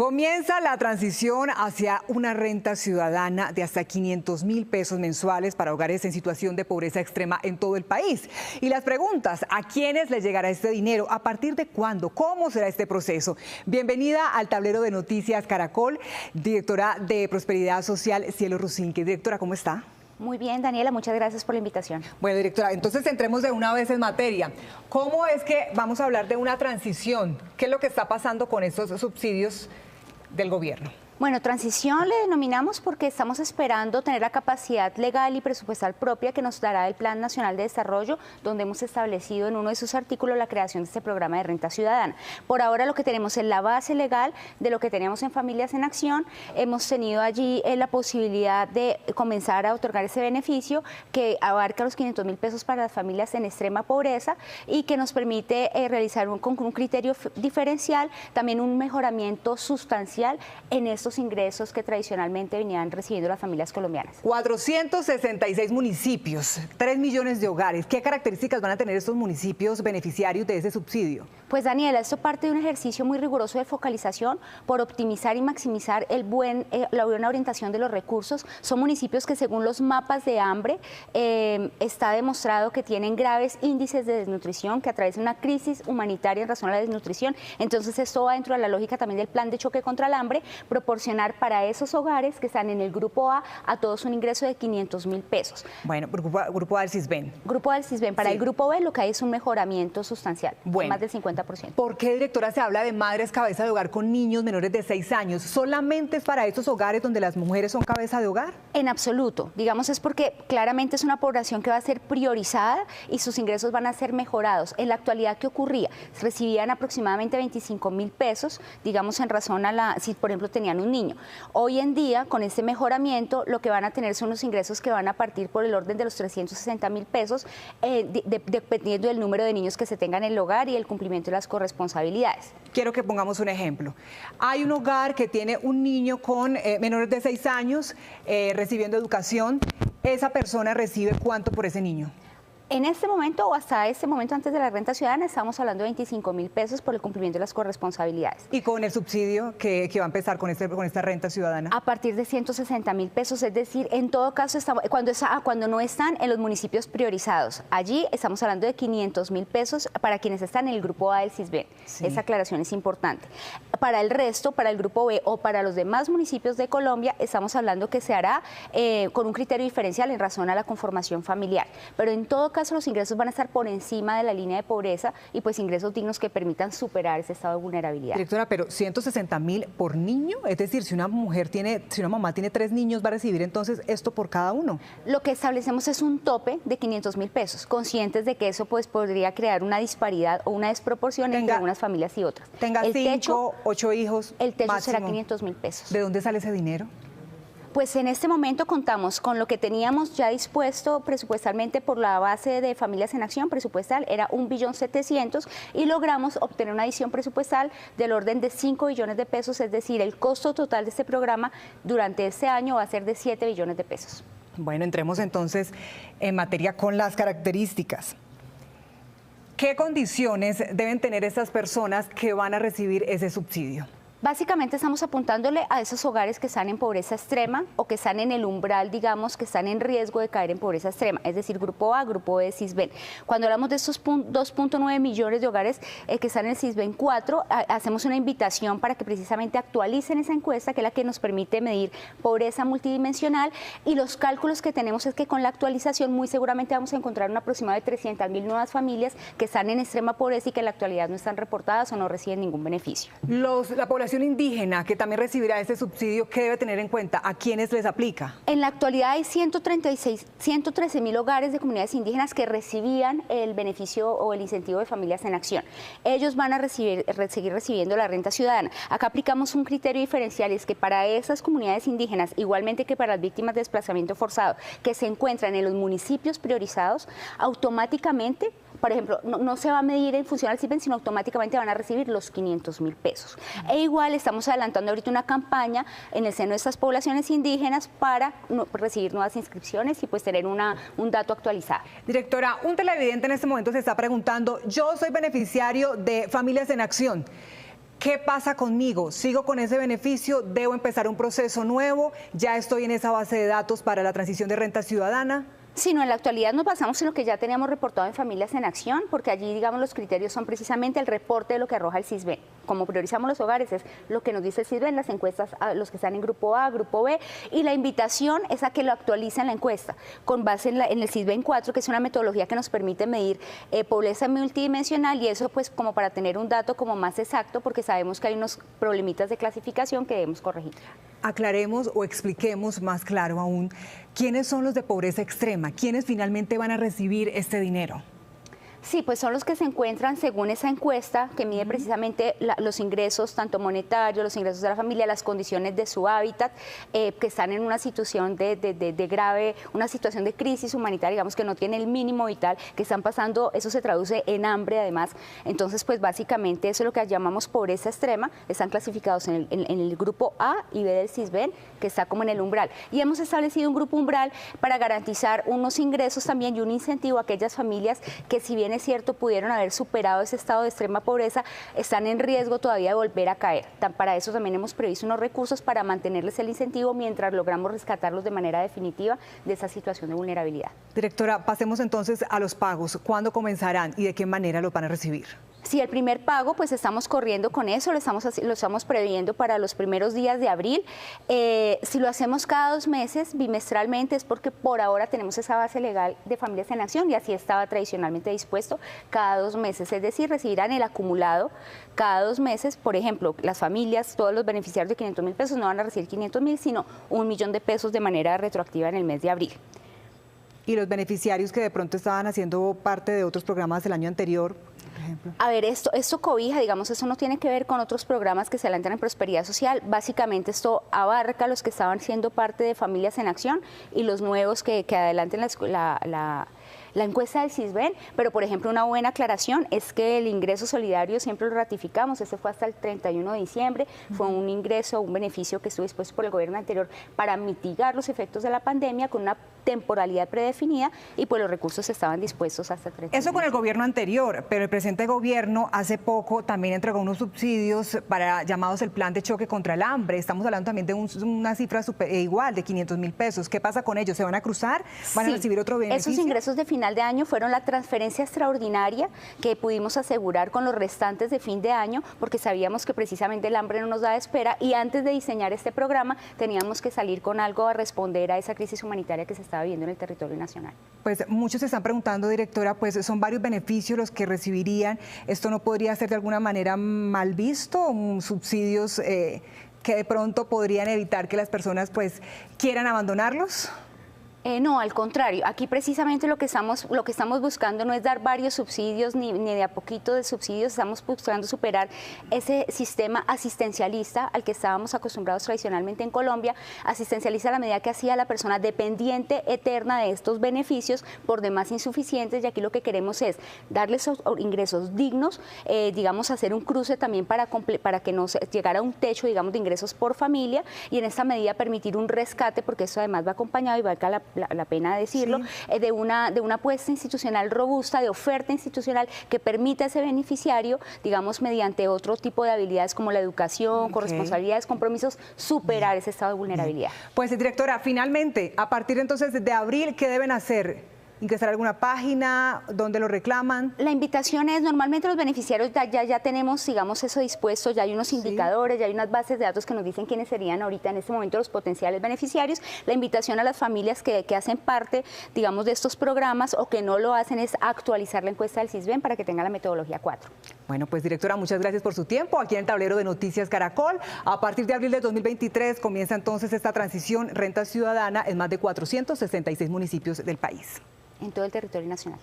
Comienza la transición hacia una renta ciudadana de hasta 500.000 pesos mensuales para hogares en situación de pobreza extrema en todo el país. Y las preguntas, ¿a quiénes les llegará este dinero? ¿A partir de cuándo? ¿Cómo será este proceso? Bienvenida al tablero de Noticias Caracol, directora de Prosperidad Social, Cielo Rusinque. Directora, ¿cómo está? Muy bien, Daniela, muchas gracias por la invitación. Bueno, directora, entonces entremos de una vez en materia. ¿Cómo es que vamos a hablar de una transición? ¿Qué es lo que está pasando con estos subsidios del gobierno? Bueno, transición le denominamos porque estamos esperando tener la capacidad legal y presupuestal propia que nos dará el Plan Nacional de Desarrollo, donde hemos establecido en uno de sus artículos la creación de este programa de renta ciudadana. Por ahora lo que tenemos es la base legal de lo que teníamos en Familias en Acción. Hemos tenido allí la posibilidad de comenzar a otorgar ese beneficio que abarca los 500.000 pesos para las familias en extrema pobreza y que nos permite realizar con un criterio diferencial también un mejoramiento sustancial en estos ingresos que tradicionalmente venían recibiendo las familias colombianas. 466 municipios, 3 millones de hogares. ¿Qué características van a tener estos municipios beneficiarios de ese subsidio? Pues Daniela, esto parte de un ejercicio muy riguroso de focalización por optimizar y maximizar la buena orientación de los recursos. Son municipios que según los mapas de hambre está demostrado que tienen graves índices de desnutrición, que atraviesan una crisis humanitaria en razón a la desnutrición. Entonces esto va dentro de la lógica también del plan de choque contra el hambre, proporcionar para esos hogares que están en el grupo A todos un ingreso de 500.000 pesos. Bueno, grupo A del CISBEN. Grupo A del CISBEN. Para el grupo B lo que hay es un mejoramiento sustancial, más del 50%. ¿Por qué, directora, se habla de madres cabeza de hogar con niños menores de 6 años? ¿Solamente es para esos hogares donde las mujeres son cabeza de hogar? En absoluto. Digamos, es porque claramente es una población que va a ser priorizada y sus ingresos van a ser mejorados. En la actualidad, ¿qué ocurría? Recibían aproximadamente 25.000 pesos, digamos, en razón a si por ejemplo tenían un niño. Hoy en día, con este mejoramiento, lo que van a tener son unos ingresos que van a partir por el orden de los 360.000 pesos, dependiendo del número de niños que se tengan en el hogar y el cumplimiento de las corresponsabilidades. Quiero que pongamos un ejemplo. Hay un hogar que tiene un niño con menores de 6 años recibiendo educación. ¿Esa persona recibe cuánto por ese niño? En este momento o hasta este momento antes de la renta ciudadana estamos hablando de 25.000 pesos por el cumplimiento de las corresponsabilidades. ¿Y con el subsidio que va a empezar con esta renta ciudadana? A partir de 160.000 pesos, es decir, en todo caso cuando no están en los municipios priorizados. Allí estamos hablando de 500.000 pesos para quienes están en el grupo A del CISBEN. Sí. Esa aclaración es importante. Para el resto, para el grupo B o para los demás municipios de Colombia, estamos hablando que se hará con un criterio diferencial en razón a la conformación familiar. Pero en todo caso, los ingresos van a estar por encima de la línea de pobreza y pues ingresos dignos que permitan superar ese estado de vulnerabilidad. Directora, pero 160.000 por niño, es decir, si una mamá tiene 3 niños, va a recibir entonces esto por cada uno. Lo que establecemos es un tope de 500.000 pesos, conscientes de que eso pues podría crear una disparidad o una desproporción entre unas familias y otras. Tenga 5, 8 hijos. El techo máximo. será 500.000 pesos. ¿De dónde sale ese dinero? Pues en este momento contamos con lo que teníamos ya dispuesto presupuestalmente por la base de Familias en Acción presupuestal, era 1.700.000.000 y logramos obtener una adición presupuestal del orden de 5 billones de pesos, es decir, el costo total de este programa durante este año va a ser de 7 billones de pesos. Bueno, entremos entonces en materia con las características. ¿Qué condiciones deben tener estas personas que van a recibir ese subsidio? Básicamente estamos apuntándole a esos hogares que están en pobreza extrema o que están en el umbral, digamos, que están en riesgo de caer en pobreza extrema, es decir, grupo A, grupo B, CISBEN. Cuando hablamos de estos 2.9 millones de hogares que están en el CISBEN 4, hacemos una invitación para que precisamente actualicen esa encuesta, que es la que nos permite medir pobreza multidimensional, y los cálculos que tenemos es que con la actualización muy seguramente vamos a encontrar un aproximado de 300.000 nuevas familias que están en extrema pobreza y que en la actualidad no están reportadas o no reciben ningún beneficio. La población indígena que también recibirá este subsidio, ¿qué debe tener en cuenta? ¿A quiénes les aplica? En la actualidad hay 113.000 hogares de comunidades indígenas que recibían el beneficio o el incentivo de Familias en Acción. Ellos van a seguir recibiendo la renta ciudadana. Acá aplicamos un criterio diferencial, es que para esas comunidades indígenas, igualmente que para las víctimas de desplazamiento forzado, que se encuentran en los municipios priorizados, automáticamente, por ejemplo, no se va a medir en función al CISBEN, sino automáticamente van a recibir los 500.000 pesos. E igual estamos adelantando ahorita una campaña en el seno de estas poblaciones indígenas para recibir nuevas inscripciones y pues tener un dato actualizado. Directora, un televidente en este momento se está preguntando, yo soy beneficiario de Familias en Acción. ¿Qué pasa conmigo? ¿Sigo con ese beneficio? ¿Debo empezar un proceso nuevo? ¿Ya estoy en esa base de datos para la transición de renta ciudadana? Sino en la actualidad nos basamos en lo que ya teníamos reportado en Familias en Acción, porque allí, digamos, los criterios son precisamente el reporte de lo que arroja el CISBEN. Como priorizamos los hogares, es lo que nos dice el CISBEN, las encuestas, los que están en grupo A, grupo B, y la invitación es a que lo actualicen la encuesta, con base en el CISBEN 4, que es una metodología que nos permite medir pobreza multidimensional, y eso pues como para tener un dato como más exacto, porque sabemos que hay unos problemitas de clasificación que debemos corregir. Aclaremos o expliquemos más claro aún, ¿quiénes son los de pobreza extrema? ¿Quiénes finalmente van a recibir este dinero? Sí, pues son los que se encuentran según esa encuesta que mide precisamente los ingresos, tanto monetarios, los ingresos de la familia, las condiciones de su hábitat, que están en una situación de grave, una situación de crisis humanitaria, digamos que no tiene el mínimo vital, que están pasando, eso se traduce en hambre además. Entonces, pues básicamente eso es lo que llamamos pobreza extrema, están clasificados en el grupo A y B del CISBEN, que está como en el umbral. Y hemos establecido un grupo umbral para garantizar unos ingresos también y un incentivo a aquellas familias que, si bien es cierto, pudieron haber superado ese estado de extrema pobreza, están en riesgo todavía de volver a caer. Para eso también hemos previsto unos recursos para mantenerles el incentivo mientras logramos rescatarlos de manera definitiva de esa situación de vulnerabilidad. Directora, pasemos entonces a los pagos. ¿Cuándo comenzarán y de qué manera los van a recibir? Sí, el primer pago, pues estamos corriendo con eso, lo estamos previendo para los primeros días de abril. Si lo hacemos cada 2 meses, bimestralmente, es porque por ahora tenemos esa base legal de Familias en Acción y así estaba tradicionalmente dispuesto cada 2 meses. Es decir, recibirán el acumulado cada 2 meses. Por ejemplo, las familias, todos los beneficiarios de 500.000 pesos no van a recibir 500.000, sino 1 millón de pesos de manera retroactiva en el mes de abril. ¿Y los beneficiarios que de pronto estaban haciendo parte de otros programas del año anterior? A ver, esto cobija, digamos, eso no tiene que ver con otros programas que se adelantan en Prosperidad Social. Básicamente esto abarca a los que estaban siendo parte de Familias en Acción y los nuevos que adelanten la encuesta del CISBEN, pero por ejemplo una buena aclaración es que el ingreso solidario siempre lo ratificamos, ese fue hasta el 31 de diciembre, fue un ingreso, un beneficio que estuvo dispuesto por el gobierno anterior para mitigar los efectos de la pandemia con una temporalidad predefinida y pues los recursos estaban dispuestos hasta el 31. Eso con el gobierno anterior, pero el presente gobierno hace poco también entregó unos subsidios para llamados el plan de choque contra el hambre. Estamos hablando también de una cifra igual de 500.000 pesos. ¿Qué pasa con ellos? ¿Se van a cruzar? ¿Van a recibir otro beneficio? Esos ingresos de final de año fueron la transferencia extraordinaria que pudimos asegurar con los restantes de fin de año, porque sabíamos que precisamente el hambre no nos da espera y antes de diseñar este programa teníamos que salir con algo a responder a esa crisis humanitaria que se estaba viviendo en el territorio nacional. Pues muchos se están preguntando, directora, pues son varios beneficios los que recibirían. ¿Esto no podría ser de alguna manera mal visto? ¿Subsidios que de pronto podrían evitar que las personas pues quieran abandonarlos? No, al contrario, aquí precisamente lo que estamos buscando no es dar varios subsidios ni de a poquito de subsidios, estamos buscando superar ese sistema asistencialista al que estábamos acostumbrados tradicionalmente en Colombia, asistencialista a la medida que hacía la persona dependiente eterna de estos beneficios, por demás insuficientes, y aquí lo que queremos es darles ingresos dignos, digamos hacer un cruce también para que nos llegara a un techo, digamos, de ingresos por familia y en esta medida permitir un rescate, porque eso además va acompañado y valga la pena decirlo, sí, de una apuesta institucional robusta, de oferta institucional que permita a ese beneficiario, digamos, mediante otro tipo de habilidades como la educación, corresponsabilidades, compromisos, superar ese estado de vulnerabilidad. Pues, directora, finalmente, a partir entonces de abril, ¿qué deben hacer? ¿Ingresar a alguna página? ¿Dónde lo reclaman? La invitación es, normalmente los beneficiarios ya tenemos, digamos, eso dispuesto, ya hay unos indicadores, ya hay unas bases de datos que nos dicen quiénes serían ahorita en este momento los potenciales beneficiarios. La invitación a las familias que hacen parte, digamos, de estos programas o que no lo hacen es actualizar la encuesta del CISBEN para que tenga la metodología 4. Bueno, pues directora, muchas gracias por su tiempo aquí en el tablero de Noticias Caracol. A partir de abril de 2023 comienza entonces esta transición renta ciudadana en más de 466 municipios del país. En todo el territorio nacional.